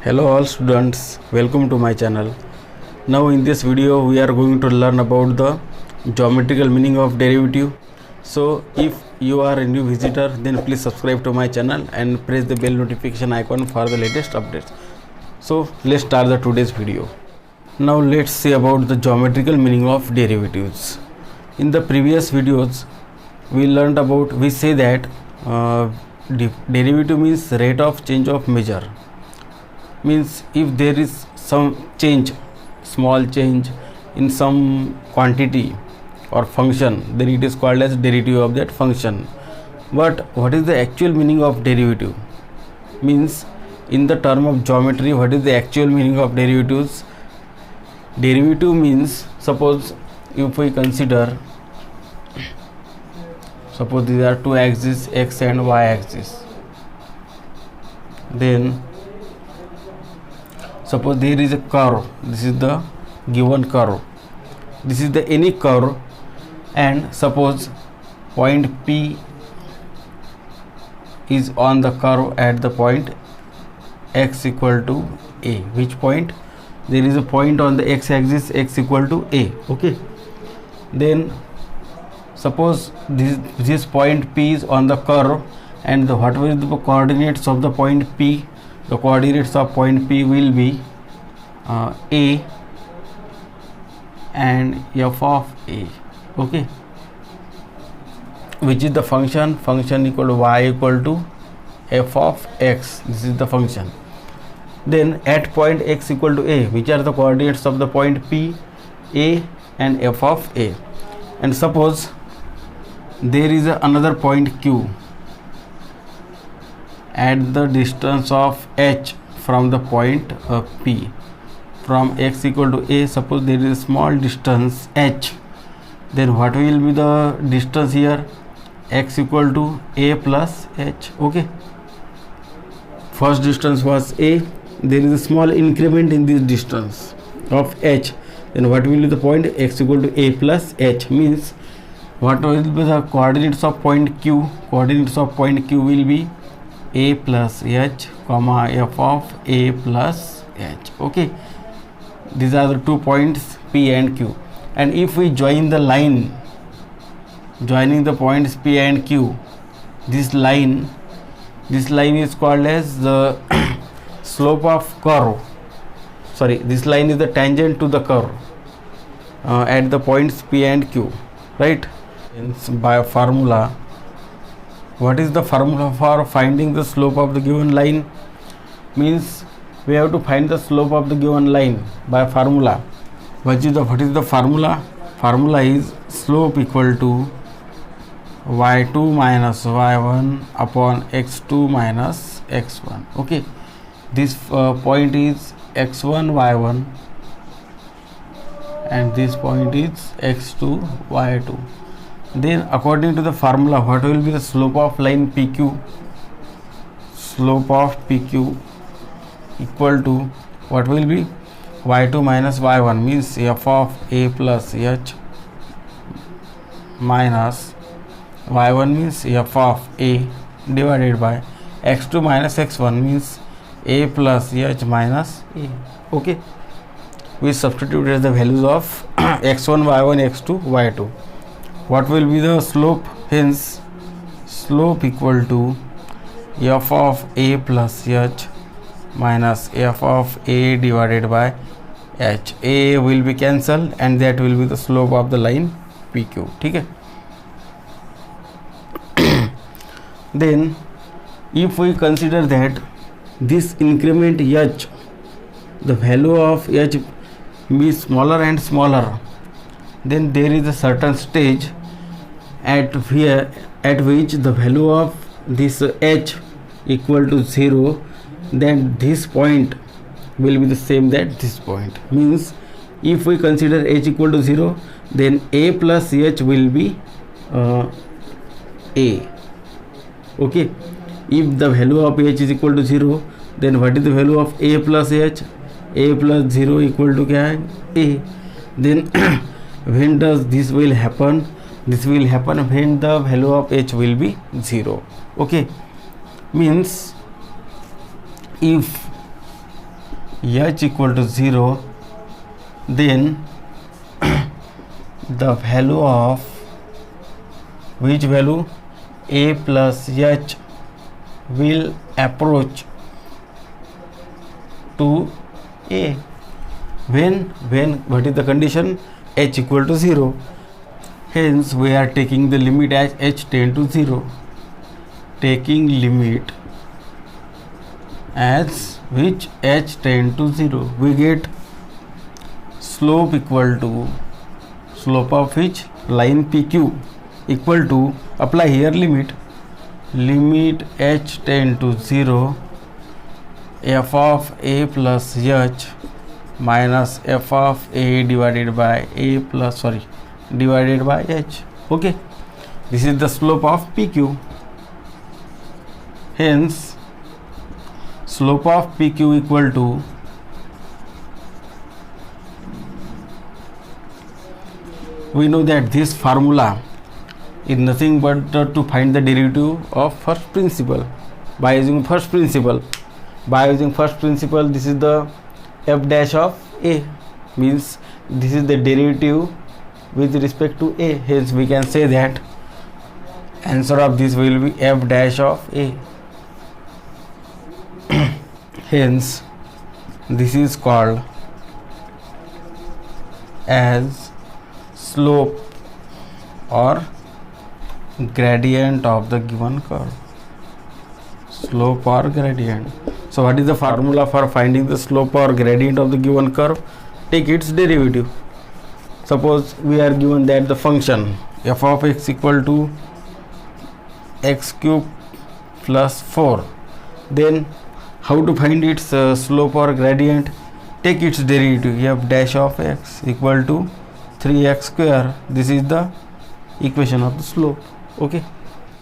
Hello all students, welcome to my channel. Now in this video we are going to learn about the geometrical meaning of derivative. So if you are a new visitor, then please subscribe to my channel and press the bell notification icon for the latest updates. So let's start the today's video. Now let's see about the geometrical meaning of derivatives. In the previous videos we say that derivative means rate of change of measure. Means if there is some change, small change in some quantity or function, then it is called as derivative of that function. But what is the actual meaning of derivative? Means in the term of geometry, what is the actual meaning of derivatives? Derivative means, suppose if we consider, suppose these are two axes, x and y axis, then suppose there is a curve, this is the given curve, this is the any curve, and suppose point P is on the curve at the point x equal to a. Which point? There is a point on the x axis, x equal to a. Okay, then suppose this point P is on the curve, and what will be the coordinates of the point P? The coordinates of point P will be a and f of a. Okay, which is the function equal to y equal to f of x. This is the function. Then at point x equal to a, which are the coordinates of the point P, a and f of a. And suppose there is another point Q at the distance of h from the point P, from x equal to a. Suppose there is a small distance h, then what will be the distance here? X equal to a plus h. Okay, first distance was a, there is a small increment in this distance of h, then what will be the point? X equal to a plus h. Means what will be the coordinates of point Q? Coordinates of point Q will be a plus h comma f of a plus h. Okay, these are the 2 points P and Q. And if we join the line, joining the points P and Q, this line is called as the slope of curve. Sorry, this line is the tangent to the curve at the points P and Q, right? By a formula, what is the formula for finding the slope of the given line? Means we have to find the slope of the given line by formula. What is the formula? Formula is slope equal to y2 minus y1 upon x2 minus x1. Okay, this point is x1 y1 and this point is x2 y2. Then according to the formula, what will be the slope of line PQ? Slope of PQ equal to what will be? y2 minus y1, means f of a plus h minus y1 means f of a divided by x2 minus x1 means a plus h minus a. Okay, we substitute as the values of x1 y1 x2 y2. What will be the slope? Hence slope equal to f of a plus h minus f of a divided by h. A will be cancelled and that will be the slope of the line PQ. Okay. Then if we consider that this increment h, the value of h be smaller and smaller, then there is a certain stage at which the value of this h equal to 0, then this point will be the same that this point. Means if we consider h equal to 0, then a plus h will be a. Okay, if the value of h is equal to 0, then what is the value of a plus h? A plus 0 equal to क्या है? A. Then when does this will happen? This will happen when the value of h will be 0. Okay, means if h equal to 0, then the value of which value a plus h will approach to a. When what is the condition? H equal to 0. Hence we are taking the limit as h tend to 0. Taking limit as which h tend to 0, we get slope equal to slope of which line PQ equal to, apply here limit h tend to 0, f of a plus h minus f of a divided by h. Okay, this is the slope of PQ. Hence slope of PQ equal to we know that this formula is nothing but to find the derivative of first principle by using first principle. This is the f dash of a, means this is the derivative with respect to a. Hence we can say that answer of this will be f dash of a. Hence this is called as slope or gradient of the given curve. Slope or gradient. So what is the formula for finding the slope or gradient of the given curve? Take its derivative. Suppose we are given that the function f of x equal to x cube plus 4, then how to find its slope or gradient? Take its derivative, f dash of x equal to 3x square. This is the equation of the slope. Okay.